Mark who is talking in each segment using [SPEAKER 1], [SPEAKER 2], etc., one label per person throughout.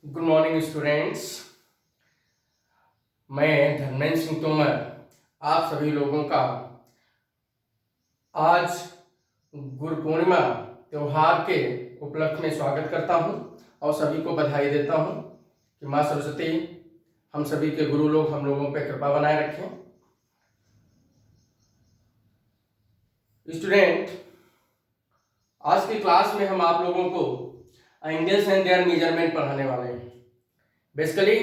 [SPEAKER 1] Good morning students. मैं धर्मेंद्र सिंह तोमर आप सभी लोगों का आज गुरु पूर्णिमा त्योहार के उपलक्ष्य में स्वागत करता हूं और सभी को बधाई देता हूं कि माँ सरस्वती हम सभी के गुरु लोग हम लोगों पर कृपा बनाए रखें। स्टूडेंट, आज की क्लास में हम आप लोगों को एंगल्स एंड देयर मेजरमेंट पढ़ाने वाले हैं। बेसिकली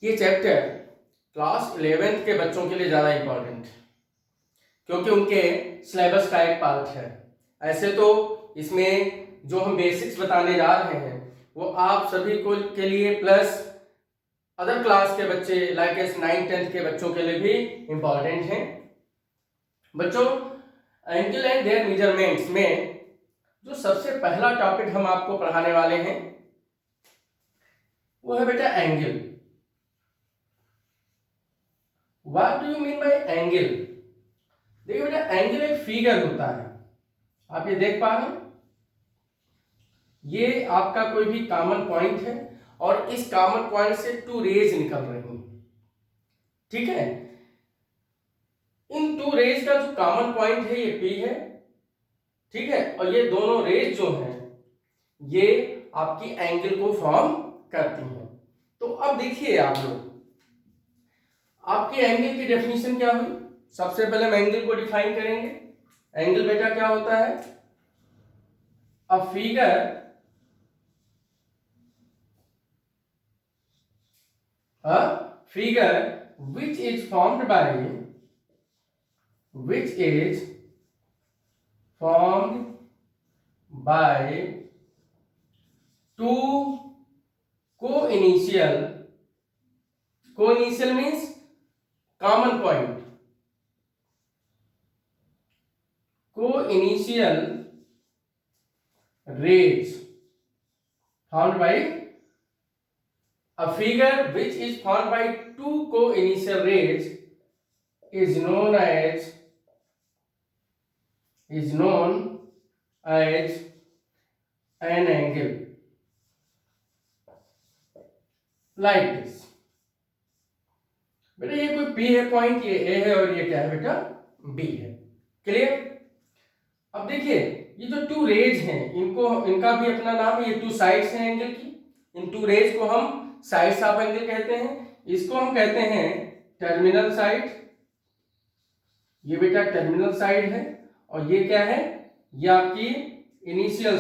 [SPEAKER 1] ये चैप्टर क्लास 11th के बच्चों के लिए ज़्यादा इम्पोर्टेंट है क्योंकि उनके सिलेबस का एक पार्ट है। ऐसे तो इसमें जो हम बेसिक्स बताने जा रहे हैं वो आप सभी को के लिए प्लस अदर क्लास के बच्चे लाइक 9th-10th के बच्चों के लिए भी इम्पोर्टेंट हैं। बच्चों, एंगल एंड देयर मेजरमेंट्स में जो सबसे पहला टॉपिक हम आपको पढ़ाने वाले हैं वो है बेटा angle. What do you mean by angle? देखिए बेटा, एंगल एक फिगर होता है, आप ये देख पा रहे हैं, ये आपका कोई भी कॉमन पॉइंट है और इस कॉमन पॉइंट से टू रेज निकल रही हैं, ठीक है। इन टू रेज का जो कॉमन पॉइंट है ये P है, ठीक है, और ये दोनों रेज जो हैं ये आपकी एंगल को फॉर्म करती हैं। तो अब देखिए आप लोग, आपके एंगल की डेफिनेशन क्या हुई? सबसे पहले हम एंगल को डिफाइन करेंगे। एंगल बेटा क्या होता है? A figure which is formed by two co-initial means common point, co-initial rays formed by a figure which is formed by two co-initial rays is known as an angle, like this। बेटा ये कोई P है point, ये A है और ये क्या है बेटा? B है। क्लियर? अब देखिए ये जो टू रेज हैं इनका भी अपना नाम है, ये टू साइड्स हैं एंगल की। इन टू रेज को हम साइड्स ऑफ एंगल कहते हैं। इसको हम कहते हैं टर्मिनल साइड, ये बेटा टर्मिनल साइड है, और ये क्या है? ये आपकी इनिशियल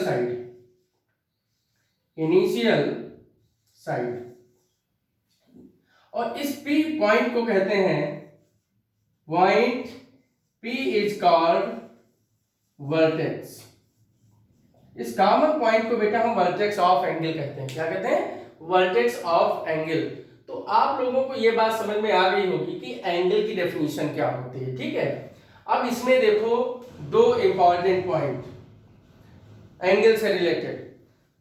[SPEAKER 1] साइड। और इस P पॉइंट को कहते हैं, point P is called vertex. इस कॉमन पॉइंट को बेटा हम वर्टेक्स ऑफ एंगल कहते हैं। क्या कहते हैं? Vertex of angle. तो आप लोगों को यह बात समझ में आ गई होगी कि एंगल की डेफिनेशन क्या होती है, ठीक है। अब इसमें देखो दो इंपॉर्टेंट पॉइंट एंगल से रिलेटेड।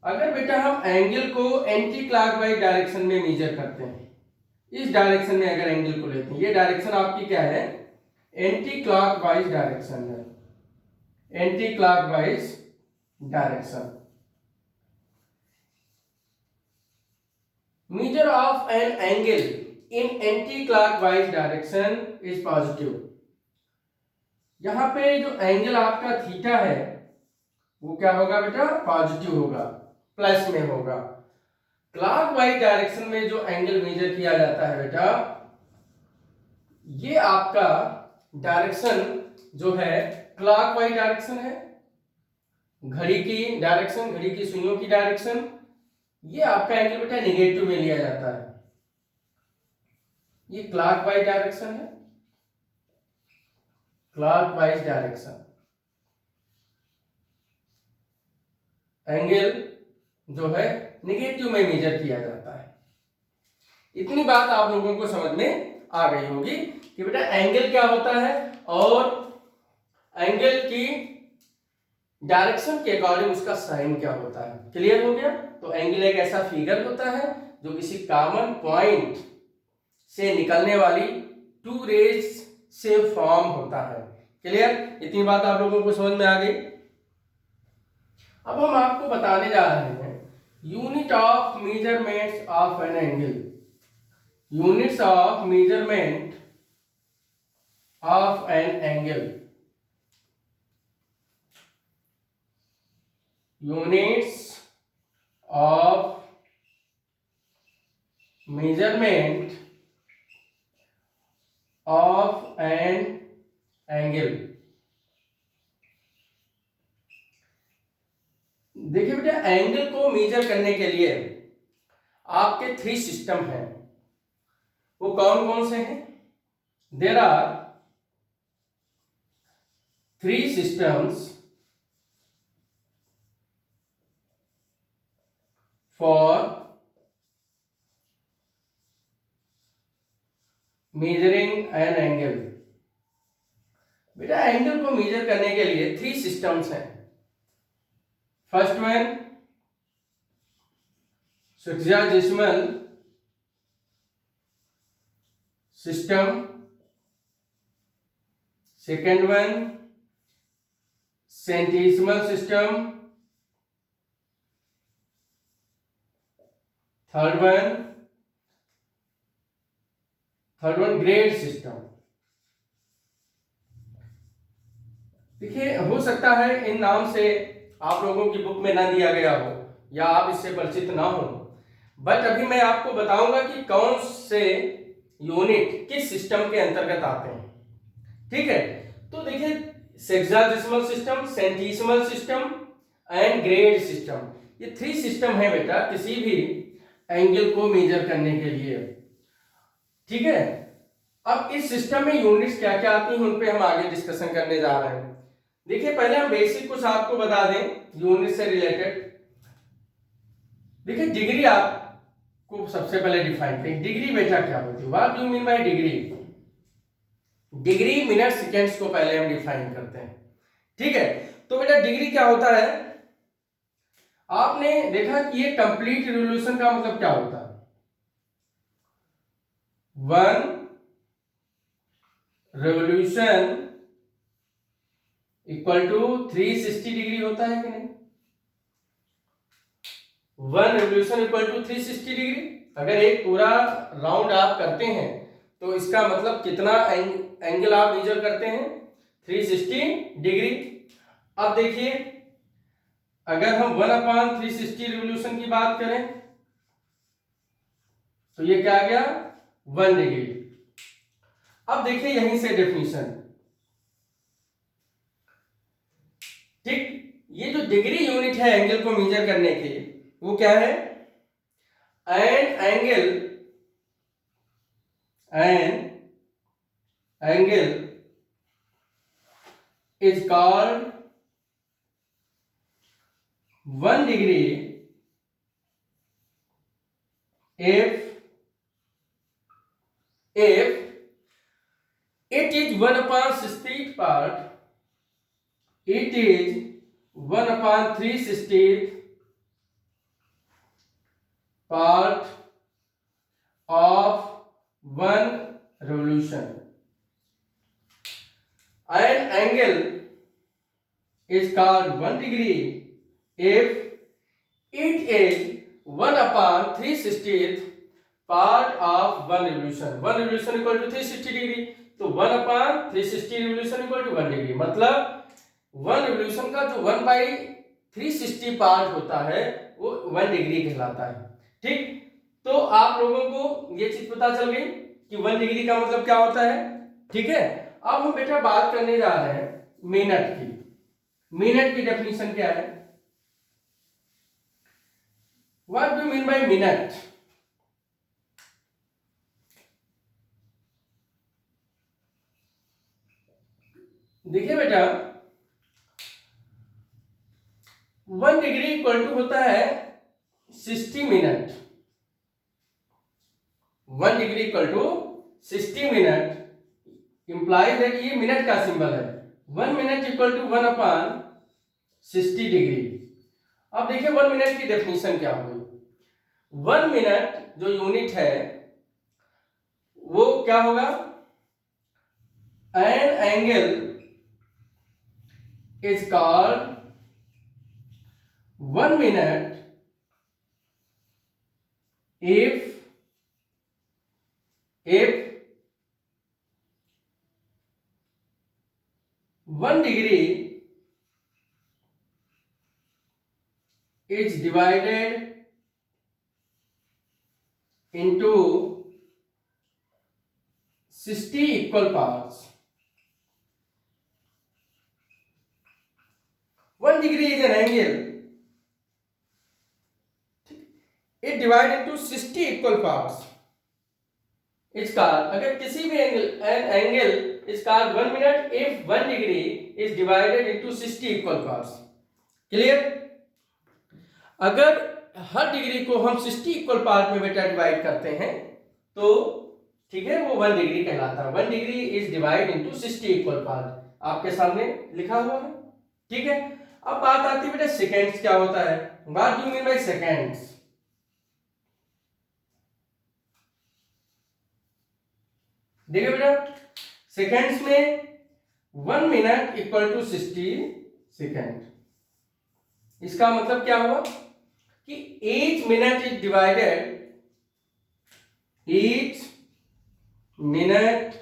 [SPEAKER 1] अगर बेटा हम एंगल को एंटी क्लॉकवाइज डायरेक्शन में मेजर करते हैं, इस डायरेक्शन में अगर एंगल को लेते हैं, ये डायरेक्शन आपकी क्या है? एंटी क्लॉकवाइज डायरेक्शन है, anti clockwise direction. measure of an angle in anti-clockwise direction is positive। यहां पे जो एंगल आपका थीटा है वो क्या होगा बेटा? पॉजिटिव होगा, प्लस में होगा। क्लॉकवाइज डायरेक्शन में जो एंगल मेजर किया जाता है बेटा, ये आपका डायरेक्शन जो है क्लॉकवाइज डायरेक्शन है, घड़ी की डायरेक्शन, घड़ी की सुइयों की डायरेक्शन। ये आपका एंगल बेटा नेगेटिव में लिया जाता है, ये क्लॉकवाइज डायरेक्शन है, क्लॉकवाइज डायरेक्शन। एंगल जो है नेगेटिव में मेजर किया जाता है। इतनी बात आप लोगों को समझ में आ गई होगी कि बेटा एंगल क्या होता है और एंगल की डायरेक्शन के अकॉर्डिंग उसका साइन क्या होता है। क्लियर हो गया? तो एंगल एक ऐसा फिगर होता है जो किसी कॉमन पॉइंट से निकलने वाली टू रेज से फॉर्म होता है। क्लियर? इतनी बात आप लोगों को समझ में आ गई। अब हम आपको बताने जा रहे हैं Unit of measurements of an angle. Units of measurement of an angle. Units of measurement of an angle. देखिए बेटा, एंगल को मेजर करने के लिए आपके 3 सिस्टम हैं। वो कौन कौन से हैं? There are 3 systems for measuring an angle. बेटा, एंगल को मेजर करने के लिए 3 systems हैं। First one sexagesimal system, second one centesimal system, third one grade system. देखिए, हो सकता है इन नाम से आप लोगों की बुक में ना दिया गया हो या आप इससे परिचित ना हो, बट अभी मैं आपको बताऊंगा कि कौन से यूनिट किस सिस्टम के अंतर्गत आते हैं। ठीक है, तो देखिए, sexagesimal system, centesimal system and grade system, ये 3 सिस्टम है बेटा किसी भी एंगल को मेजर करने के लिए। ठीक है, अब इस सिस्टम में यूनिट्स क्या क्या आती हैं उन पे हम आगे डिस्कशन करने जा रहे हैं। देखिए, पहले हम बेसिक कुछ आपको बता दें यूनिट से रिलेटेड। देखिए, डिग्री आपको सबसे पहले डिफाइन करें। डिग्री बेटा क्या होती है? What do you mean bye degree? Degree minute seconds को पहले हम डिफाइन करते हैं। ठीक है, तो बेटा डिग्री क्या होता है? आपने देखा कि ये कंप्लीट रिवोल्यूशन का मतलब क्या होता है? 1 रेवोल्यूशन इक्वल टू 360 डिग्री होता है कि नहीं? 1 रेवोल्यूशन इक्वल टू 360 डिग्री। अगर एक पूरा राउंड आप करते हैं तो इसका मतलब कितना एंगल आप मेजर करते हैं? 360 डिग्री। अब देखिए, अगर हम 1/360 रिवोल्यूशन की बात करें तो ये क्या आ गया? 1 डिग्री। अब देखिए यहीं से डेफिनेशन। ठीक, ये जो डिग्री यूनिट है एंगल को मेजर करने की, वो क्या है? N angle is called 1 degree if it is 1/60th part, it is 1/360th part of 1 revolution. An angle is called 1 degree if it is 1/360th part of 1 revolution. 1 revolution equal to 360 degree, तो 1/360 revolution equal to 1 degree। मतलब 1 revolution का जो 1/360 part होता है वो 1 degree कहलाता है। ठीक, तो आप लोगों को ये चीज पता चल गई कि 1 डिग्री का मतलब क्या होता है। ठीक है, अब हम बेटा बात करने जा रहे हैं मिनट की। मिनट की डेफिनेशन क्या है? What do you mean by minute? देखिए बेटा, 1 डिग्री इक्वल टू होता है 60 minute. 1 degree equal to 60 minute implies है कि ये मिनट का सिंबल है। 1 मिनट इक्वल टू 1/60 डिग्री। अब देखिए 1 मिनट की डेफिनेशन क्या होगी। 1 मिनट जो यूनिट है वो क्या होगा? N angle is called 1 minute if 1 degree is divided into 60 equal parts. 1 degree is an angle. It divided into 60 equal parts. It's called, अगर किसी भी angle is called 1 minute if 1 degree is divided into 60 equal parts. Clear? अगर हर degree को हम 60 equal part में बेटा divide करते हैं तो ठीक है वो 1 डिग्री कहलाता है. 1 degree is divide into 60 equal part आपके सामने लिखा हुआ है. ठीक है. अब बात आती है बेटा सेकेंड्स क्या होता है. What do you mean bye seconds. देखिए बेटा सेकेंड्स में 1 मिनट इक्वल टू 60 सेकेंड. इसका मतलब क्या हुआ कि each minute is divided, each minute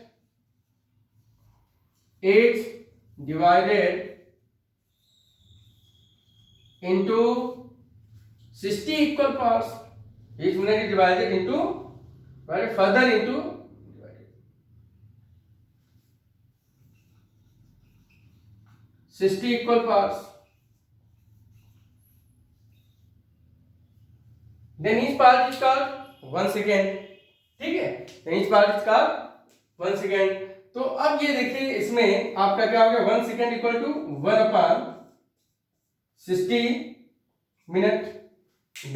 [SPEAKER 1] is divided into 60 equal parts. Each minute is divided into further into 60 equal parts. Then each part is called 1 second. ठीक है. Then each part is called 1 second. तो अब ये देखिए इसमें आपका क्या हो गया 1 second equal to 1 upon 60 minute.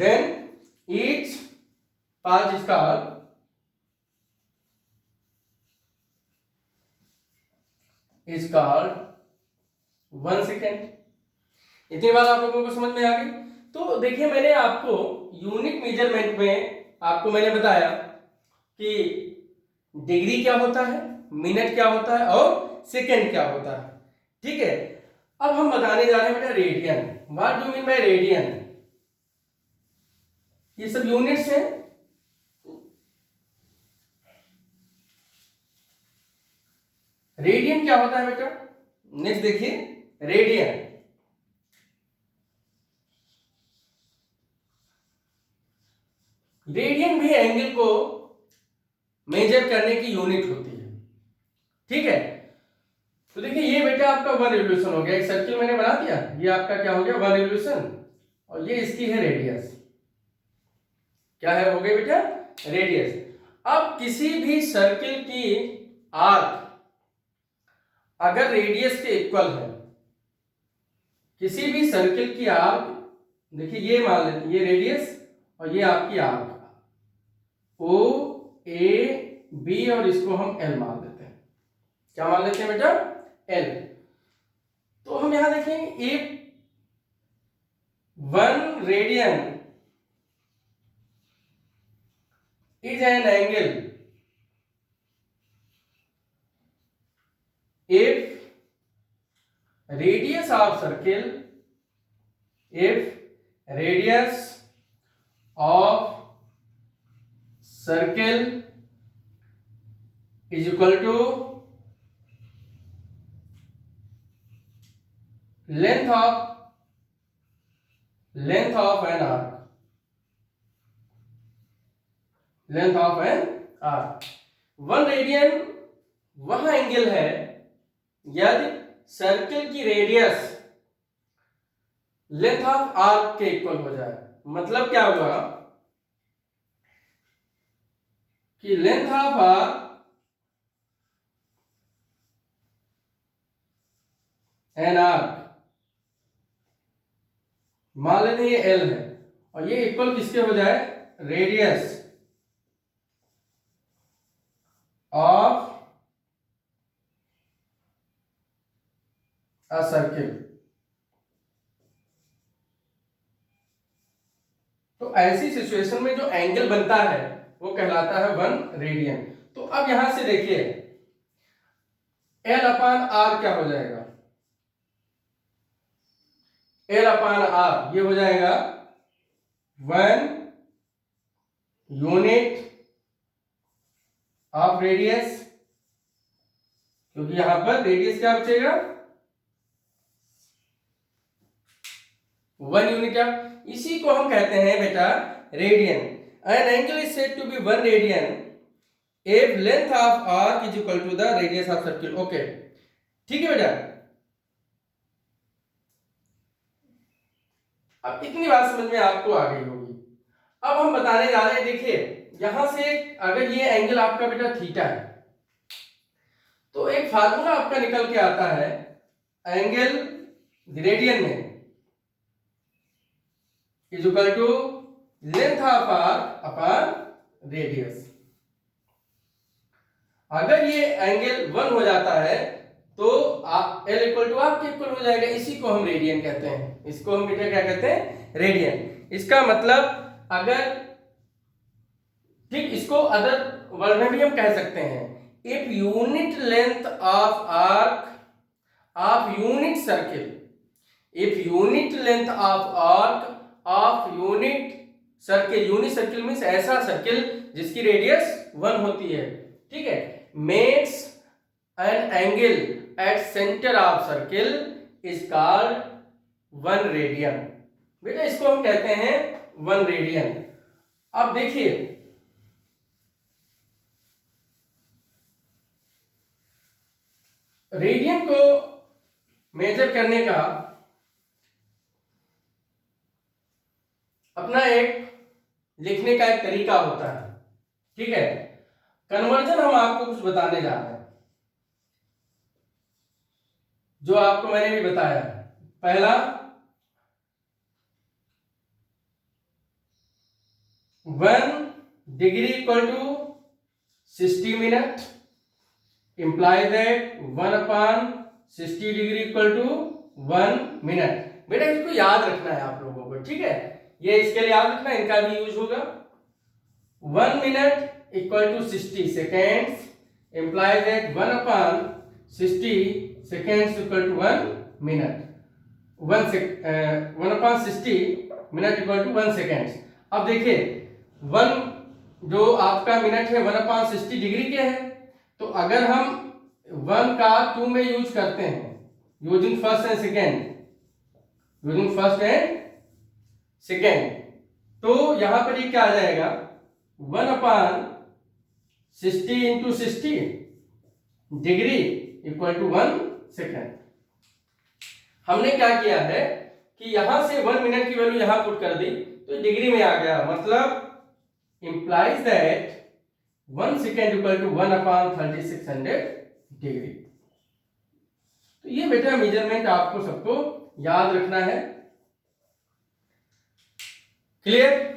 [SPEAKER 1] Then each part is called is called 1 second. इतनी बात आप लोगों को समझ में आ गई. तो देखिए मैंने आपको यूनिट मेजरमेंट में आपको मैंने बताया कि डिग्री क्या होता है, मिनट क्या होता है और सेकंड क्या होता है. ठीक है. अब हम बताने जा रहे हैं बेटा radian. What do mean by radian. ये सब यूनिट्स हैं. रेडियन क्या होता है बेटा. नेक्स्ट देखिए रेडियन. रेडियन भी एंगल को मेजर करने की यूनिट होती है. ठीक है. तो देखिए ये बेटा आपका 1 रिवोल्यूशन हो गया. एक सर्किल मैंने बना दिया. ये आपका क्या हो गया 1 रिवोल्यूशन और ये इसकी है रेडियस. क्या है हो गई बेटा रेडियस. अब किसी भी सर्किल की आर्क अगर रेडियस के इक्वल है, किसी भी सर्किल की आर्क देखिए ये मान लेते हैं ये रेडियस और ये आपकी आर्क ओ ए बी और इसको हम एल मान लेते हैं. क्या मान लेते हैं बेटा एल. तो हम यहां देखें if 1 radian is an angle if radius of circle if radius of circle is equal to length of an arc. Length of an arc. 1 radian वह एंगल है यदि सर्किल की रेडियस लेंथ ऑफ आर्क के इक्वल हो जाए. मतलब क्या हुआ कि length of arc an arc मान लेते हैं ये एल है और ये इक्वल किसके हो जाए रेडियस ऑफ अ सर्किल. तो ऐसी सिचुएशन में जो एंगल बनता है वो कहलाता है 1 रेडियन. तो अब यहां से देखिए एल अपान आर क्या हो जाएगा. एल अपान आर ये हो जाएगा 1 यूनिट ऑफ रेडियस, क्योंकि यहां पर रेडियस क्या बचेगा, 1 यूनिट ऑफ, इसी को हम कहते हैं बेटा radian. An angle is said to be 1 radian if length of arc is equal to the radius of circle। Okay, ठीक है बेटा। अब इतनी बात समझ में आपको आ गई होगी। अब हम बताने जा रहे हैं, देखिए यहां से अगर ये एंगल आपका बेटा थीटा है, तो एक फार्मूला आपका निकल के आता है एंगल रेडियन में is equal to length of arc upon radius. अगर ये एंगल 1 हो जाता है तो L इक्वल टू हाफ के इक्वल हो जाएगा, इसी को हम रेडियन कहते हैं। इसको हम बेटा क्या कहते हैं, रेडियन। इसका मतलब अगर, ठीक, इसको अदर वर्ड में भी हम कह सकते हैं, if unit length of arc of unit circle, if unit length of arc of unit circle, unit circle means ऐसा सर्किल जिसकी रेडियस 1 होती है, ठीक है, makes an angle at center of circle is called 1 radian। बेटा इसको हम कहते हैं 1 रेडियन। अब देखिए रेडियन को मेजर करने का अपना एक लिखने का एक तरीका होता है, ठीक है। कन्वर्जन हम आपको कुछ बताने जा रहे हैं, जो आपको मैंने भी बताया। पहला 1 degree equal to 60 minute implies that 1 upon 60 degree equal to 1 minute. बेटा इसको याद रखना है आप लोगों को, ठीक है, ये इसके लिए याद रखना, इनका भी यूज होगा। 1 minute equal to 60 seconds implies that 1 upon 60 seconds equal to 1 minute। 1 upon 60 minute equal to 1 seconds। अब देखिए 1 जो आपका मिनट है 1 upon 60 डिग्री के है, तो अगर हम 1 का 2 में यूज करते हैं, using first and second, using first and second, तो यहां पर ये क्या आ जाएगा, 1 upon 60 into 60 degree equal to 1 second. हमने क्या किया है कि यहां से 1 मिनट की वैल्यू यहां पुट कर दी तो डिग्री में आ गया, मतलब implies that 1 second equal to 1 upon 3600 degree. तो ये बेटा मेजरमेंट आपको सबको याद रखना है, क्लियर।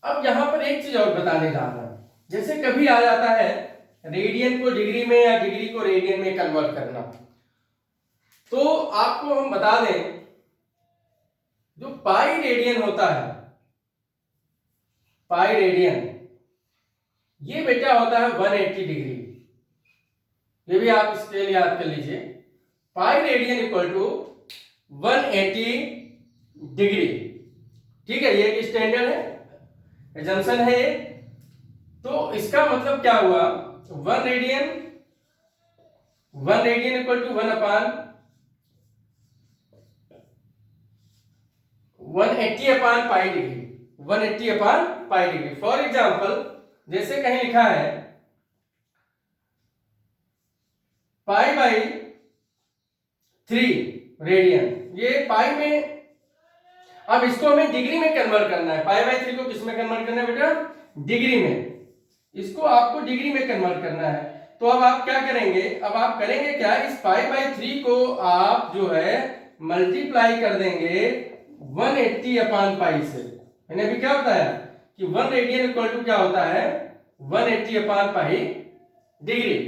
[SPEAKER 1] अब यहां पर एक चीज और बताने जा रहा हूं, जैसे कभी आ जाता है रेडियन को डिग्री में या डिग्री को रेडियन में कन्वर्ट करना, तो आपको हम बता दें जो पाई रेडियन होता है, पाई रेडियन, ये बेटा होता है 180 डिग्री। ये भी आप स्केल याद कर लीजिए, pi radian equal to 180 degree, ठीक है, ये एक स्टैंडर्ड है, एजम्पशन है ये। तो इसका मतलब क्या हुआ, 1 radian equal to 1 upon 180 upon pi degree, 180 upon pi degree. For example जैसे कहीं लिखा है पाई बाई 3 रेडियन, ये पाई में, अब इसको हमें डिग्री में कन्वर्ट करना है। पाई बाई 3 को किस में कन्वर्ट करना है बेटा, डिग्री में। इसको आपको डिग्री में कन्वर्ट करना है, तो अब आप क्या करेंगे, अब आप करेंगे क्या, इस पाई बाई 3 को आप जो है मल्टीप्लाई कर देंगे 180 अपॉन पाई से। मैंने अभी क्या बताया कि 1 रेडियन इक्वल टू क्या होता है, 180 अपॉन पाई डिग्री।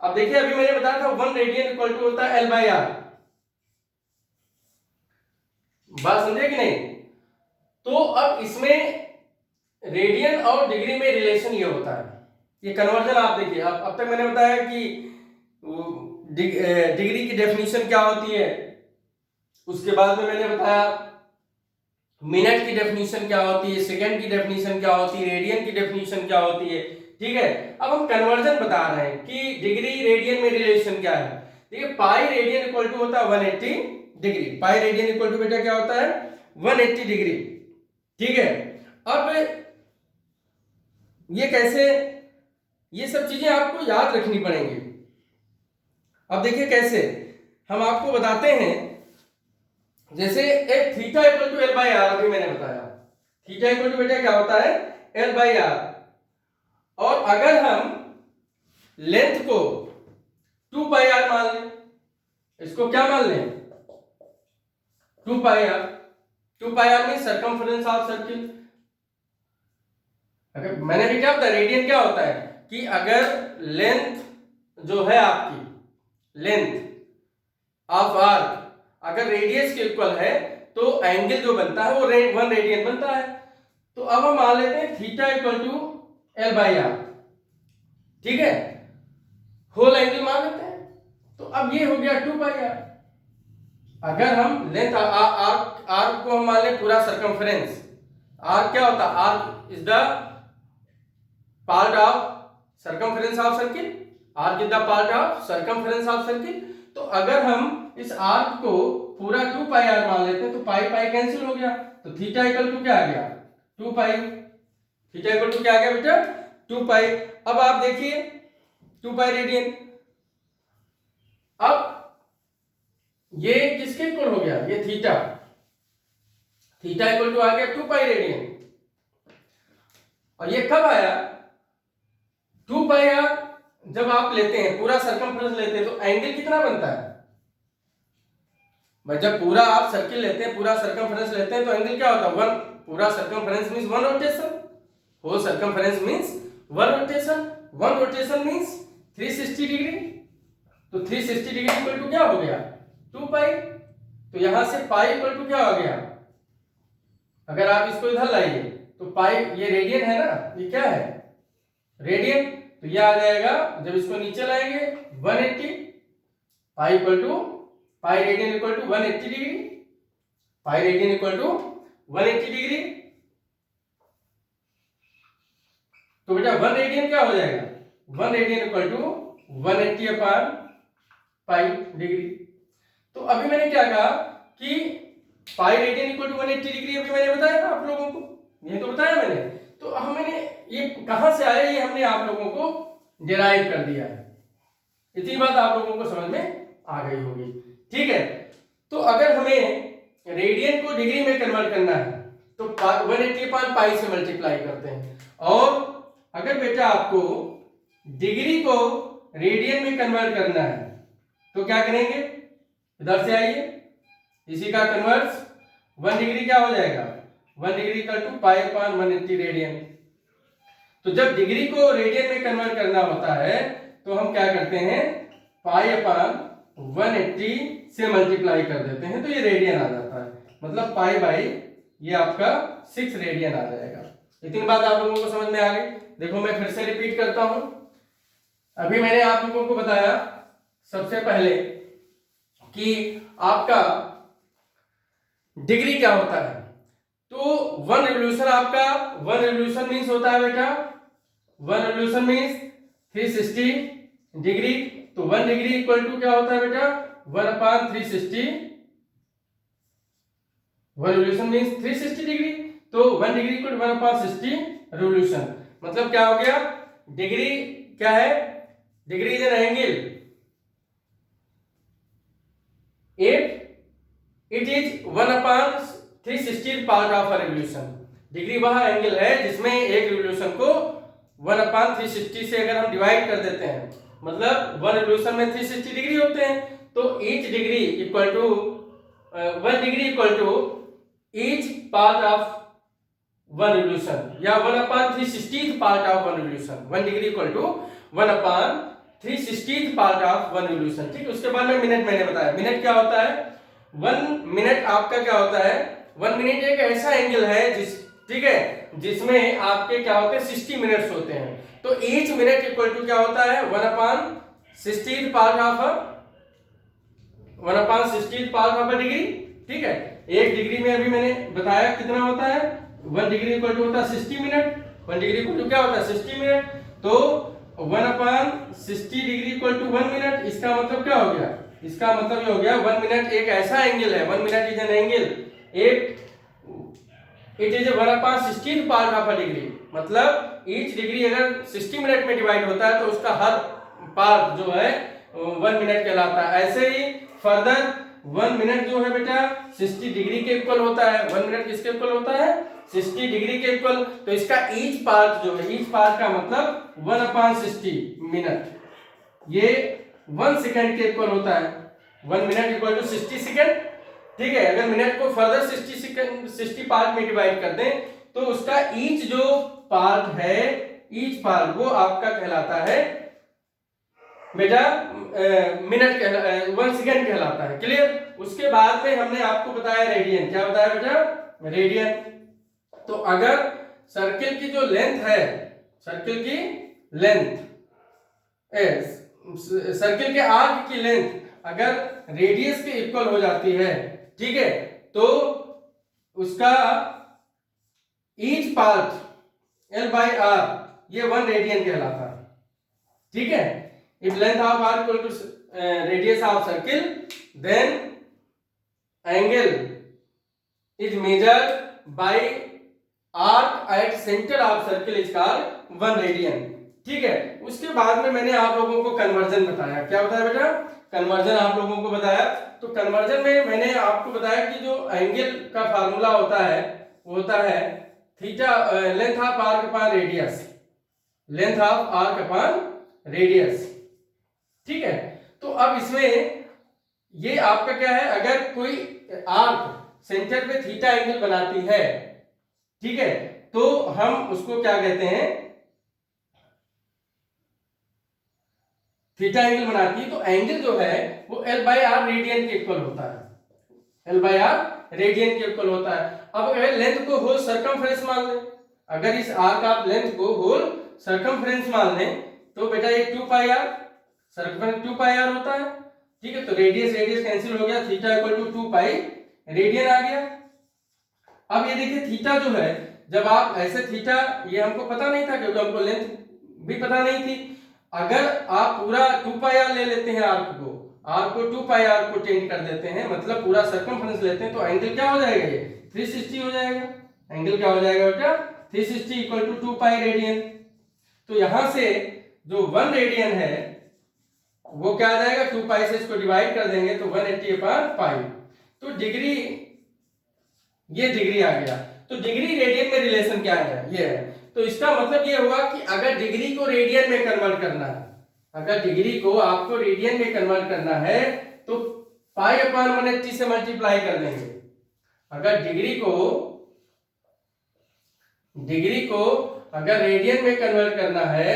[SPEAKER 1] अब देखिए अभी मैंने बताया था 1 रेडियन इक्वल टू होता है L बाई आर, बात समझे कि नहीं। तो अब इसमें रेडियन और डिग्री में रिलेशन ये होता है, ये कन्वर्जन आप देखिए। अब तक मैंने बताया कि डिग्री की डेफिनेशन क्या होती है, उसके बाद में मैंने बताया मिनट की डेफिनेशन क्या होती है, सेकंड की डेफिनेशन क्या होती है, रेडियन की डेफिनेशन क्या होती है। ठीक है, अब हम कन्वर्जन बता रहे हैं कि डिग्री रेडियन में रिलेशन क्या है। देखिए पाई रेडियन इक्वल टू होता है 180 degree, pi radian equal to बेटा क्या होता है 180 डिग्री। ठीक है, अब ये कैसे, ये सब चीजें आपको याद रखनी पड़ेंगी। अब देखिए कैसे हम आपको बताते हैं, जैसे एक theta equal to L by R, अभी मैंने बताया थीटा इक्वल टू बेटा क्या होता है एल बाई आर। और अगर हम लेंथ को 2 पाई आर मान लें, इसको क्या मान लें 2 पाई आर, 2 पाई आर में सर्कमफरेंस ऑफ सर्किल। अगर मैंने भी क्या बताया रेडियन क्या होता है कि अगर लेंथ जो है आपकी लेंथ ऑफ आर्क अगर रेडियस के इक्वल है तो एंगल जो बनता है वो 1 रेडियन बनता है। तो अब हम मान लेते हैं theta equal to L by R. ठीक है, होल एंगल मान लेते हैं, तो अब ये हो गया 2 पाई आर। अगर हम लेंथ आर्क को हम मान लें पूरा सर्कमफरेंस, आर्क क्या होता है arc is the part of circumference of circle, arc is the part of circumference of circle. तो अगर हम इस आर्क को पूरा 2 पाई आर मान लेते हैं तो पाई पाई कैंसिल हो गया, तो थीटा इक्वल टू क्या आ गया 2 पाई, थीटा इक्वल टू क्या आ गया बेटा 2 पाई। अब आप देखिए 2 पाई रेडियन, अब ये किसके इक्वल हो गया ये थीटा, थीटा इक्वल टू आ गया 2 पाई रेडियन। और ये कब आया 2 पाई आर जब आप लेते हैं पूरा सर्कमफ्रेंस लेते हैं तो एंगल कितना बनता है भाई, जब पूरा आप सर्किल लेते हैं पूरा सर्कमफ्रेंस लेते हैं तो एंगल क्या होता है 1, पूरा circumference means 1 rotation, whole circumference means 1 rotation, 1 rotation means 360 degree. तो 360 डिग्री इक्वल टू क्या हो गया 2 पाई। तो यहां से पाई इक्वल टू क्या हो गया, अगर आप इसको इधर लाइए तो पाई, ये रेडियन है ना, ये क्या है रेडियन, तो ये आ जाएगा जब इसको नीचे लाएंगे 180, pi equal to pi radian equal to 180 degree, pi radian equal to 180 degree. तो बेटा 1 रेडियन क्या हो जाएगा 1 radian equal to 180 upon pi degree. तो अभी मैंने क्या कहा कि pi radian equal to 180 degree, अभी मैंने बताया था आप लोगों को, ये तो बताया मैंने। तो अब मैंने ये कहां से आया ये हमने आप लोगों को डिराइव कर दिया है, इतनी बात आप लोगों को समझ में आ गई होगी। ठीक है, तो अगर हमें रेडियन को डिग्री में कन्वर्ट करना है तो 180 अपॉन पाई से मल्टीप्लाई करते हैं, और अगर बेटा आपको डिग्री को रेडियन में कन्वर्ट करना है तो क्या करेंगे, इधर से आइए, इसी का कन्वर्स 1 डिग्री क्या हो जाएगा 1 degree equal to pi upon 180 radian. तो जब डिग्री को रेडियन में कन्वर्ट करना होता है तो हम क्या करते हैं पाई अपॉन 180 से मल्टीप्लाई कर देते हैं, तो ये रेडियन आ जाता है, मतलब पाई बाई ये आपका 6 रेडियन आ जाएगा। इतनी बात आप लोगों को समझ में आ गई। देखो मैं फिर से रिपीट करता हूं, अभी मैंने आप लोगों को बताया सबसे पहले कि आपका डिग्री क्या होता है। तो 1 रिवोल्यूशन आपका 1 रिवोल्यूशन मींस होता है बेटा 1 रिवोल्यूशन मींस 360 डिग्री। तो 1 डिग्री इक्वल टू क्या होता है बेटा 1 अपॉन 360, 1 रिवोल्यूशन मींस 360 डिग्री, तो 1 degree equal to 1 upon 60 revolution. मतलब क्या हो गया, डिग्री क्या है, degree is an angle it is 1 upon 360 part of a revolution. Degree वह एंगल है जिसमें एक रिवोल्यूशन को 1 अपॉन 360 से अगर हम डिवाइड कर देते हैं, मतलब 1 रिवोल्यूशन में 360 डिग्री होते हैं, तो each degree equal to 1 degree equal to each part of 1 revolution, या 1 upon 360th part of 1 revolution. 1 degree equal to 1 upon 360th part of 1 revolution. ठीक, उसके बाद में मिनट मैंने बताया, मिनट क्या होता है 1 मिनट आपका क्या होता है 1 मिनट एक ऐसा एंगल है जिस, ठीक है, जिसमें आपके क्या होते हैं 60 मिनट्स होते हैं। तो ईच मिनट इक्वल टू क्या होता है 1 upon 60th part of 1 upon 60th part of a degree. ठीक है, एक डिग्री में अभी मैंने बताया कितना होता है, 1 डिग्री इक्वल टू होता है 60 मिनट। 1 डिग्री इक्वल टू क्या होता है 60 मिनट। तो 1/60 डिग्री इक्वल टू 1 मिनट। इसका मतलब क्या हो गया, इसका मतलब ये हो गया 1 मिनट एक ऐसा एंगल है, 1 minute is an angle, it is 1/60 part of a degree. मतलब ईच डिग्री अगर 60 मिनट में डिवाइड होता है तो उसका हर पार्ट जो है 1 मिनट कहलाता है। ऐसे ही फर्दर 1 मिनट जो है बेटा 60 डिग्री के इक्वल होता है। 1 मिनट किसके इक्वल होता है, 60 डिग्री के इक्वल। तो इसका ईच पार्ट जो है, ईच पार्ट का मतलब 1/60 मिनट, ये 1 सेकंड के इक्वल होता है। 1 मिनट इक्वल टू 60 सेकंड। ठीक है, अगर मिनट को फर्दर 60 सेकंड 60 पार्ट में डिवाइड कर दें तो उसका ईच जो पार्ट है, ईच पार्ट वो आपका कहलाता है बेटा मिनट 1 सेकंड कहलाता है। क्लियर। उसके बाद में हमने आपको बताया रेडियन। क्या बताया बेटा, रेडियन। तो अगर सर्किल की जो लेंथ है, सर्किल की लेंथ, सर्किल के आर्क की लेंथ अगर रेडियस के इक्वल हो जाती है, ठीक है, तो उसका ईच पार्ट L/R ये 1 रेडियन कहलाता है। ठीक है। If length of arc equal to radius of circle then angle is measured by arc at centre of circle is called 1 radian. ठीक है। उसके बाद में मैंने आप लोगों को कन्वर्जन बताया। क्या बताया बेटा, कन्वर्जन आप लोगों को बताया। तो कन्वर्जन में मैंने आपको बताया कि जो एंगल का फार्मूला होता है वो होता है theta length of arc upon radius, length of arc upon radius. ठीक है। तो अब इसमें ये आपका क्या है, अगर कोई आर्क सेंटर पे थीटा एंगल बनाती है, ठीक है, तो हम उसको क्या कहते हैं, थीटा एंगल बनाती है तो एंगल जो है वो L/R रेडियन के इक्वल होता है, L/R रेडियन के इक्वल होता है। अब अगर लेंथ को होल सरकमफ्रेंस मान लें, अगर इस आर्क ऑफ लेंथ को होल सरकमफ्रेंस मान लें तो बेटा ये 2πr सरकमफ्रेंस 2πr होता है। ठीक है। तो रेडियस रेडियस कैंसिल हो गया, थीटा इक्वल टू 2π रेडियन आ गया। अब ये देखिए थीटा जो है, जब आप ऐसे थीटा, ये हमको पता नहीं था क्योंकि हमको लेंथ भी पता नहीं थी। अगर आप पूरा 2πr ले लेते हैं आर्क को 2πr को टेंड कर देते हैं, मतलब पूरा सर्कमफ्रेंस लेते हैं, तो एंगल क्या हो जाएगा, ये 360 हो जाएगा। एंगल क्या हो जाएगा बेटा, 360 इक्वल टू 2π रेडियन। तो यहां से जो 1 रेडियन है वो क्या आ जाएगा, 2π से इसको डिवाइड कर देंगे तो 180/π। तो डिग्री, ये डिग्री आ गया। तो डिग्री रेडियन में रिलेशन क्या है, ये है। तो इसका मतलब ये हुआ कि अगर डिग्री को रेडियन में कन्वर्ट करना है, अगर डिग्री को आपको रेडियन में कन्वर्ट करना है तो π/180 से मल्टीप्लाई कर देंगे। अगर डिग्री को अगर रेडियन में कन्वर्ट करना है,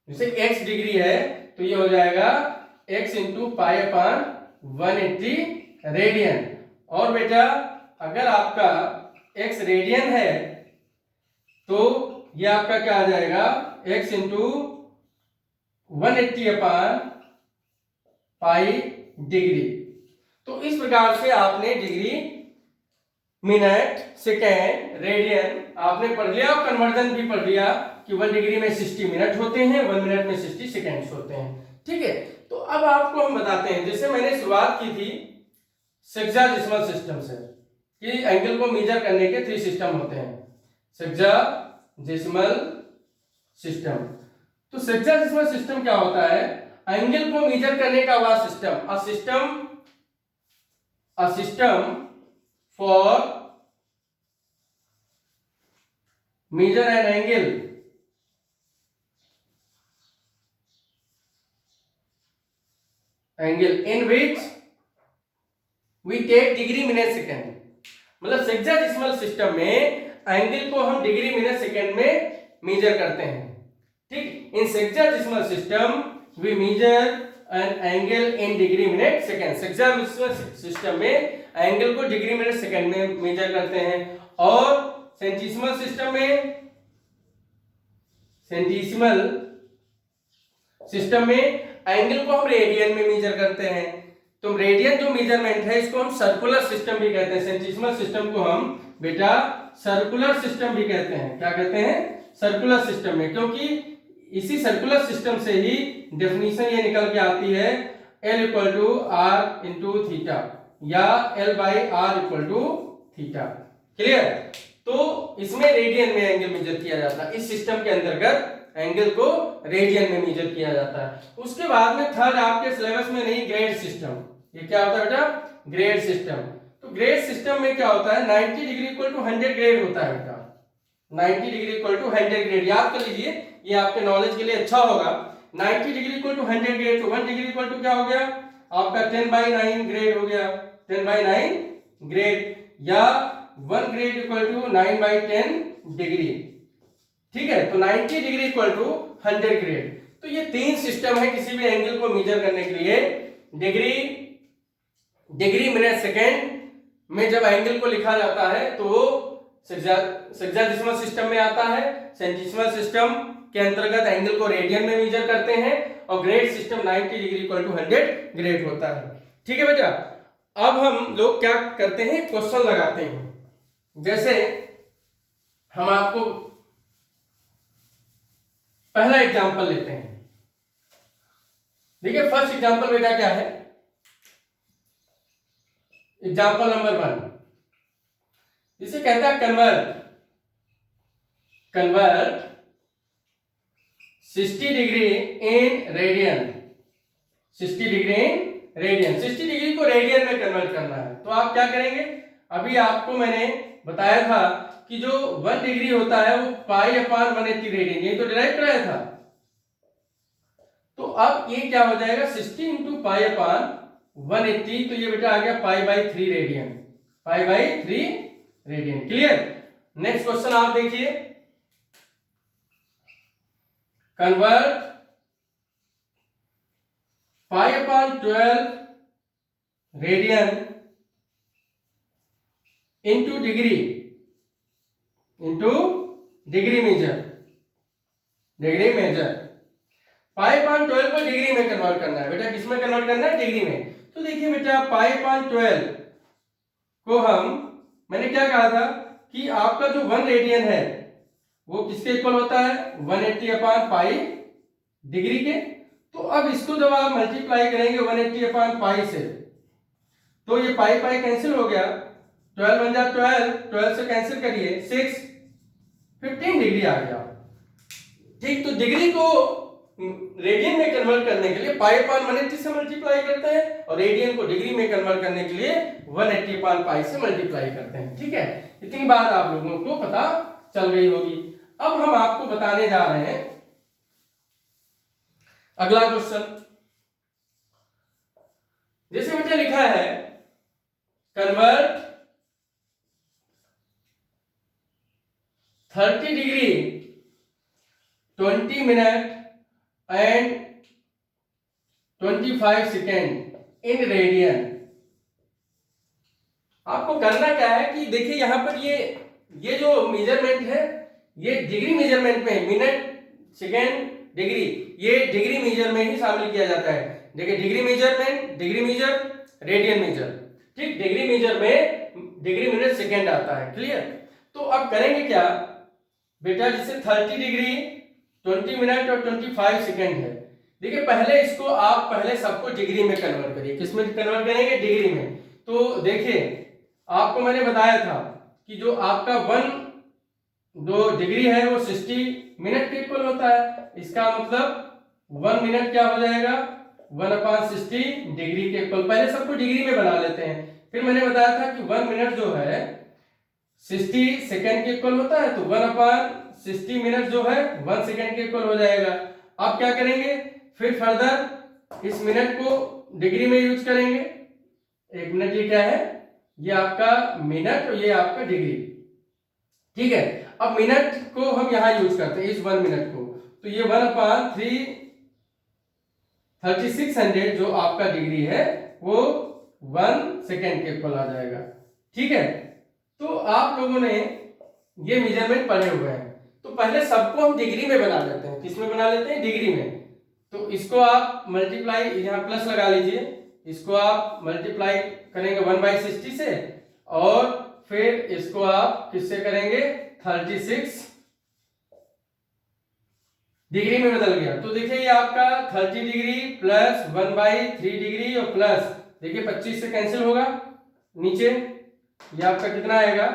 [SPEAKER 1] जैसे x डिग्री है तो ये हो जाएगा x इंटू π/180 रेडियन। और बेटा अगर आपका x रेडियन है तो ये आपका क्या आ जाएगा, x इंटू 180/π डिग्री। तो इस प्रकार से आपने डिग्री, मिनट, सेकेंड, रेडियन आपने पढ़ लिया और कन्वर्जन भी पढ़ लिया कि 1 डिग्री में 60 मिनट होते हैं, 1 मिनट में 60 सेकेंड्स होते हैं। ठीक है। तो अब आपको हम बताते हैं, जैसे मैंने शुरुआत की थी सेक्साडेसिमल सिस्टम से, कि एंगल को मेजर करने के 3 सिस्टम होते हैं, सेक्साडेसिमल सिस्टम। तो सेक्साडेसिमल सिस्टम क्या होता है, एंगल को मेजर करने का वह system, a system for measure an angle in which we take degree minute second. मतलब सेक्साडेसिमल सिस्टम में एंगल को हम डिग्री मिनट सेकेंड में मेजर करते हैं। ठीक। In sexagesimal system we measure an angle in degree minute second. Sexagesimal system में angle को डिग्री मिनट सेकेंड में मेजर करते हैं। और सेंटीसिमल सिस्टम में एंगल को हम रेडियन में मेजर करते हैं। तो रेडियन जो मेजरमेंट है इसको हम सर्कुलर सिस्टम भी कहते हैं। सेंटिसिमल सिस्टम को हम बेटा सर्कुलर सिस्टम भी कहते हैं। क्या कहते हैं? सर्कुलर सिस्टम में, क्योंकि इसी सर्कुलर सिस्टम से ही डेफिनेशन ये निकल के आती है L equal to R into theta या L by R equal to theta. Clear? तो इसमें रेडियन में एंगल मेजर किया जाता है। इस सिस्टम के अंतर्गत एंगल को रेडियन में मेजर किया जाता है। उसके बाद में थर्ड आपके सिलेबस में नहीं, ग्रेड सिस्टम। ये क्या होता है बेटा? Grade system. तो ग्रेड सिस्टम में क्या होता है? 90 डिग्री इक्वल टू 100 ग्रेड होता है बेटा। 90 डिग्री इक्वल टू 100 ग्रेड याद कर लीजिए, ये आपके नॉलेज के लिए अच्छा होगा। 90 डिग्री इक्वल टू 100 ग्रेड, तो 1 डिग्री इक्वल टू क्या हो गया आपका? 10/9 ग्रेड हो गया। 10/9 ग्रेड या 1 ग्रेड इक्वल टू 9/10 डिग्री। ठीक है, तो 90 डिग्री इक्वल टू 100 ग्रेड। तो ये तीन सिस्टम है किसी भी एंगल को मेजर करने के लिए। डिग्री मिनट सेकेंड में जब एंगल को लिखा जाता है तो वो सेक्साडेसिमल सिस्टम में आता है। सेंटिसिमल सिस्टम के अंतर्गत एंगल को रेडियन में मेजर करते हैं और grade system 90 degree equal to 100 grade होता है। ठीक है बेटा, अब हम लोग क्या करते हैं? क्वेश्चन लगाते हैं। जैसे हम आपको पहला एग्जांपल लेते हैं। देखिए फर्स्ट एग्जांपल बेटा क्या है? एग्जांपल नंबर 1 इसे कहता है convert 60 degree in radian. 60 degree in radian, 60 degree को रेडियन में कन्वर्ट करना है। तो आप क्या करेंगे? अभी आपको मैंने बताया था कि जो 1 डिग्री होता है वो π/180 रेडियन, ये तो डिराइव कराया था। तो अब ये क्या हो जाएगा? 60 इंटू π/180, तो ये बेटा आ गया π/3 radian. π/3 radian. Clear? Next question आप देखिए, convert π/12 radian into degree measure. π/12 को डिग्री में कन्वर्ट करना है बेटा। किस में कन्वर्ट करना है? डिग्री में। तो देखिए बेटा π/12 को मैंने क्या कहा था कि आपका जो 1 रेडियन है वो किसके इक्वल होता है? 180/π डिग्री के। तो अब इसको जब आप मल्टीप्लाई करेंगे 180/π से, तो ये पाई कैंसिल हो गया। 12 बन जा 12 से कैंसिल करिए 6, 15 डिग्री आ गया। ठीक, तो डिग्री को रेडियन में कन्वर्ट करने के लिए π/180 से मल्टीप्लाई करते हैं और रेडियन को डिग्री में कन्वर्ट करने के लिए 180/π से मल्टीप्लाई करते हैं। ठीक है, इतनी बात आप लोगों को पता चल गई होगी। अब हम आपको बताने जा रहे हैं अगला क्वेश्चन। जैसे बेटा लिखा है convert 30 degree 20 minute and 25 second in radian. आपको करना क्या है कि देखिए यहां पर ये जो मेजरमेंट है ये डिग्री मेजरमेंट में, मिनट सेकेंड डिग्री, ये डिग्री मेजर में ही शामिल किया जाता है। देखिए degree measurement, degree measure, radian measure. ठीक, डिग्री मेजर में डिग्री मिनट सेकेंड आता है। क्लियर? तो अब करेंगे क्या बेटा? जैसे 30 डिग्री 20 मिनट और 25 सेकेंड है। देखिए पहले इसको आप पहले सबको डिग्री में कन्वर्ट करिए। किसमें कन्वर्ट करेंगे? डिग्री में। तो देखिए आपको मैंने बताया था कि जो आपका 1 जो डिग्री है वो 60 मिनट के इक्वल होता है। इसका मतलब 1 मिनट क्या हो जाएगा? 1/60 डिग्री के इक्वल। पहले सबको डिग्री में बना लेते हैं। फिर मैंने बताया था कि 1 मिनट जो है 60 सेकेंड के इक्वल होता है, तो 1/60 मिनट जो है 1 सेकेंड के इक्वल हो जाएगा। अब क्या करेंगे? फिर फर्दर इस मिनट को डिग्री में यूज करेंगे। 1 मिनट ये क्या है? ये आपका मिनट और ये आपका डिग्री। ठीक है, अब मिनट को हम यहां यूज करते हैं, इस 1 मिनट को। तो ये 1/3600 जो आपका डिग्री है वो 1 सेकेंड के इक्वल आ जाएगा। ठीक है, तो आप लोगों ने ये मेजरमेंट पढ़े हुए हैं। तो पहले सबको हम डिग्री में बना लेते हैं। किस में बना लेते हैं? डिग्री में। तो इसको आप मल्टीप्लाई, यहाँ प्लस लगा लीजिए, इसको आप मल्टीप्लाई करेंगे 1/60 से, और फिर इसको आप किससे करेंगे, 36 डिग्री में बदल गया। तो देखिए ये आपका 30 डिग्री प्लस 1/3 डिग्री और प्लस देखिए 25 से कैंसिल होगा नीचे, ये आपका कितना आएगा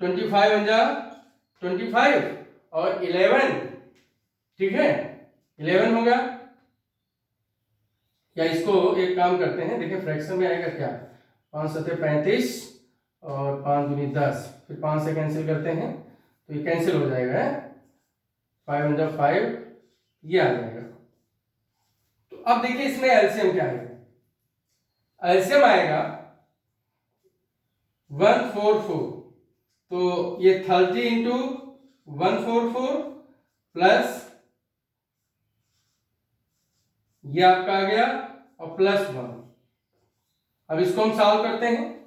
[SPEAKER 1] 25 और 11, ठीक है 11 होगा। या इसको एक काम करते हैं, देखिए फ्रैक्शन में आएगा क्या, 5 7 35 और 5 दूनी 10, फिर 5 से कैंसिल करते हैं तो ये कैंसिल हो जाएगा, 5 ये आ जाएगा। तो अब देखिए इसमें एलसीएम क्या है, एलसीएम आएगा 144, तो ये 30 इंटू 144 प्लस ये आपका आ गया और प्लस 1। अब इसको हम सॉल्व करते हैं,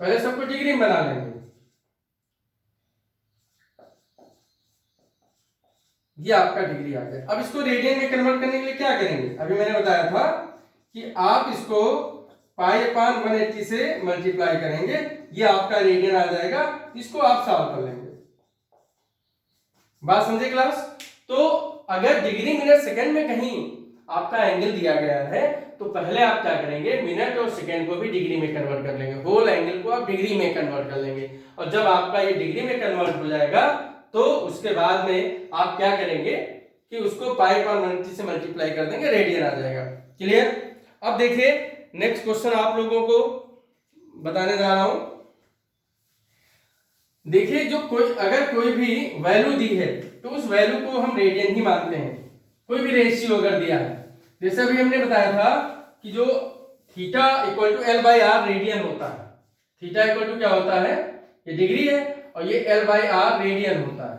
[SPEAKER 1] पहले सबको डिग्री में बना लेंगे। ये आपका डिग्री आ गया। अब इसको रेडियन में कन्वर्ट करने के लिए क्या करेंगे, अभी मैंने बताया था कि आप इसको π/180 से मल्टीप्लाई करेंगे, ये आपका रेडियन आ जाएगा, इसको आप सॉल्व कर लेंगे। बात समझे क्लास। तो अगर डिग्री मिनट सेकंड में कहीं आपका एंगल दिया गया है तो पहले आप क्या करेंगे, मिनट और सेकंड को भी डिग्री में कन्वर्ट कर लेंगे, होल एंगल को आप डिग्री में कन्वर्ट कर लेंगे। और जब आपका ये डिग्री में कन्वर्ट हो जाएगा तो उसके बाद में आप क्या करेंगे कि उसको π/180 से मल्टीप्लाई कर देंगे, रेडियन आ जाएगा। क्लियर। अब देखिए नेक्स्ट क्वेश्चन आप लोगों को बताने जा रहा हूं। देखिए जो अगर कोई भी वैल्यू दी है तो उस वैल्यू को हम रेडियन ही मानते हैं। कोई भी रेशियो अगर दिया है, जैसे अभी हमने बताया था कि जो theta equal to L/R radian होता है, थीटा इक्वल टू क्या होता है, ये डिग्री है और ये L/R रेडियन होता है,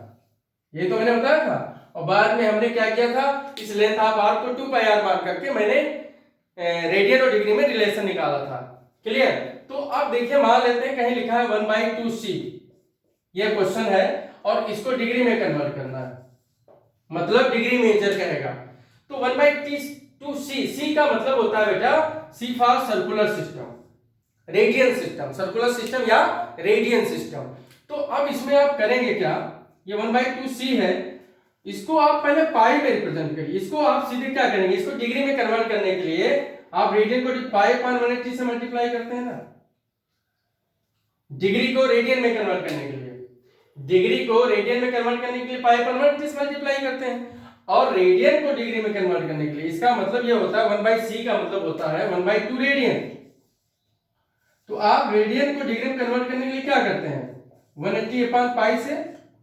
[SPEAKER 1] ये तो मैंने बताया था। और बाद में हमने क्या किया था, इस लेंथ ऑफ आर को 2πr मान करके मैंने रेडियन और डिग्री में रिलेशन निकाला था। क्लियर। तो अब देखिए मान लेते हैं कहीं लिखा है 1/2c, ये क्वेश्चन है और इसको डिग्री में कन्वर्ट करना है, मतलब डिग्री मेजर करेगा। तो 1/2c, c का मतलब होता है बेटा c for circular system, radian system, circular system या रेडियन सिस्टम। तो अब इसमें आप करेंगे क्या, ये 1/2c है, इसको आप पहले पाई में रिप्रेजेंट करिए, इसको आप सीधे क्या करेंगे, इसको डिग्री में कन्वर्ट करने के लिए आप रेडियन को π/180 से मल्टीप्लाई करते हैं ना, डिग्री को रेडियन में कन्वर्ट करने के लिए, डिग्री को रेडियन में कन्वर्ट करने के लिए π/180 से मल्टीप्लाई करते हैं, और रेडियन को डिग्री में कन्वर्ट करने के लिए इसका मतलब ये होता है 1/c का मतलब होता है 1/2 रेडियन। तो आप रेडियन को डिग्री में कन्वर्ट करने के लिए क्या करते हैं, 180/π से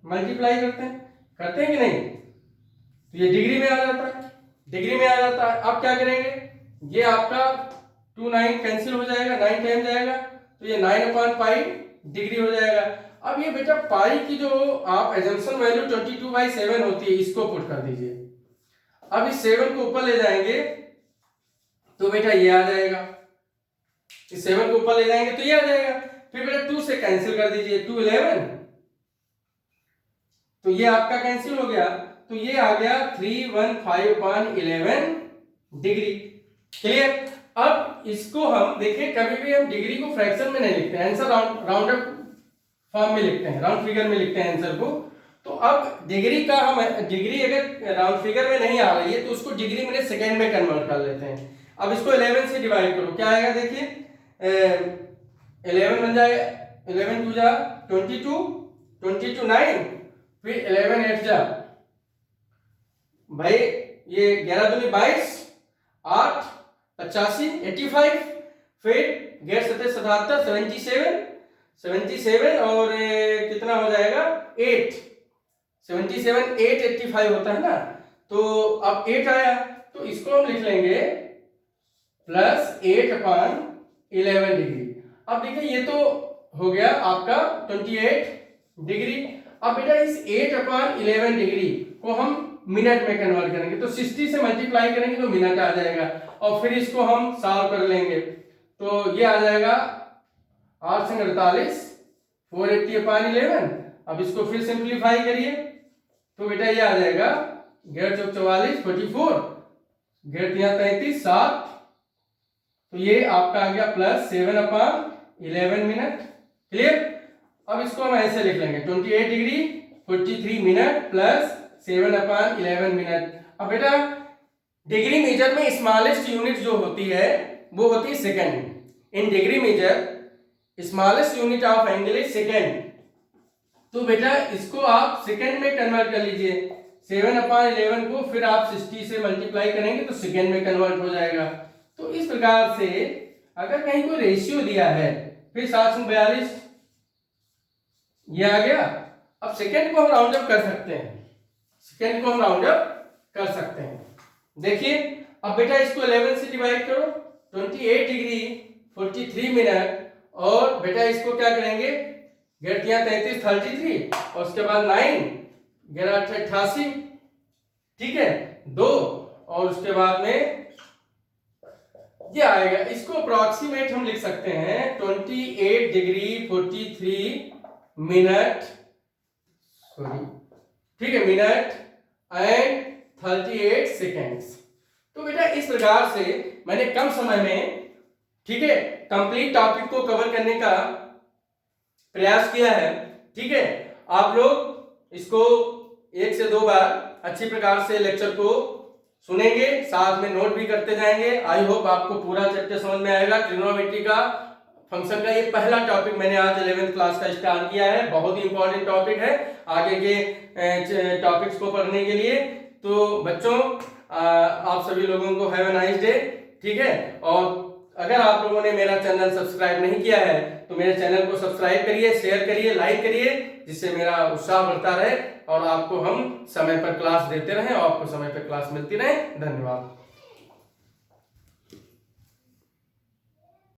[SPEAKER 1] मल्टीप्लाई करते हैं कि नहीं, तो ये डिग्री में आ जाता है, डिग्री में आ जाता है। अब क्या करेंगे, ये आपका 2 9 कैंसिल हो जाएगा, 9 टाइम जाएगा, तो ये 9/π डिग्री हो जाएगा। अब ये बेटा पाई की जो आप एजम्पशन वैल्यू 22/7 होती है, इसको पुट कर दीजिए। अब इस 7 को ऊपर ले जाएंगे तो बेटा ये आ जाएगा, इस 7 को ऊपर ले जाएंगे तो ये आ जाएगा, फिर बेटा 2 से कैंसिल कर दीजिए, 2 11, तो ये आपका कैंसिल हो गया, तो ये आ गया 315/11 डिग्री। क्लियर। अब इसको हम देखें, कभी भी हम डिग्री को फ्रैक्शन में नहीं लिखते हैं, आंसर राउंडेड फॉर्म में लिखते हैं, राउंड फिगर में लिखते हैं आंसर को। तो अब डिग्री का हम डिग्री अगर राउंड फिगर में नहीं आ रही है तो उसको डिग्री मिनट सेकंड में कन्वर्ट कर लेते हैं। अब इसको 11 से डिवाइड करो, क्या आएगा देखिए, 11 बन जाएगा, 11 2 जा 22, 22 9, फिर 11 8 जा भाई ये 11 दूनी 22, 8 85 85, फिर 11 7 77 77 और कितना हो जाएगा 8, 77 8 85 होता है ना, तो अब 8 आया तो इसको हम लिख लेंगे प्लस 8/11 डिग्री। अब देखिए ये तो हो गया आपका 28 डिग्री। अब बेटा इस 8/11 डिग्री को हम मिनट में कन्वर्ट करेंगे, तो 60 से मल्टीप्लाई करेंगे तो मिनट आ जाएगा, और फिर इसको हम सॉल्व कर लेंगे। तो ये आ जाएगा 8 संग 48, 480/11। अब इसको फिर सिंप्लीफाई करिए तो बेटा ये आ जाएगा 11 चौक 44, 44, 11 33, 7। तो ये आपका आ गया प्लस 7/11 मिनट। क्लियर। अब इसको हम ऐसे लिख लेंगे 28 डिग्री 43 मिनट प्लस 7/11 मिनट। अब बेटा डिग्री मेजर में स्मॉलेस्ट यूनिट जो होती है वो होती है second. In degree measure smallest unit of angle is second. तो बेटा इसको आप सेकंड में कन्वर्ट कर लीजिए। 7/11 को फिर आप 60 से मल्टीप्लाई करेंगे तो सेकंड में कन्वर्ट हो जाएगा। तो इस प्रकार से अगर कहीं कोई रेशियो दिया है, फिर 742 ये आ गया। अब सेकंड को हम राउंड अप कर सकते हैं, सेकंड को हम राउंड अप कर सकते हैं। देखिए अब बेटा इसको 11 से डिवाइड करो, 28 डिग्री 43 मिनट, और बेटा इसको क्या करेंगे 11 33 33, और उसके बाद 9 11 88, ठीक है 2, और उसके बाद में ये आएगा। इसको अप्रोक्सीमेट हम लिख सकते हैं 28 डिग्री 43 मिनट, सॉरी ठीक है, मिनट एंड 38 सेकेंड्स। तो बेटा इस प्रकार से मैंने कम समय में, ठीक है, कंप्लीट टॉपिक को कवर करने का प्रयास किया है। ठीक है, आप लोग इसको 1 से 2 बार अच्छी प्रकार से लेक्चर को सुनेंगे, साथ में नोट भी करते जाएंगे। आई होप आपको पूरा चैप्टर समझ में आएगा। ट्रिग्नोमेट्री का फंक्शन का ये पहला टॉपिक मैंने आज 11th क्लास का स्टार्ट किया है। बहुत ही इंपॉर्टेंट टॉपिक है आगे के टॉपिक्स को पढ़ने के लिए। तो बच्चों आप सभी लोगों को हैव अ नाइस डे। ठीक है, और अगर आप लोगों ने मेरा चैनल सब्सक्राइब नहीं किया है तो मेरे चैनल को सब्सक्राइब करिए, शेयर करिए, लाइक करिए, जिससे मेरा उत्साह बढ़ता रहे और आपको हम समय पर क्लास देते रहें और आपको समय पर क्लास मिलती रहे। धन्यवाद।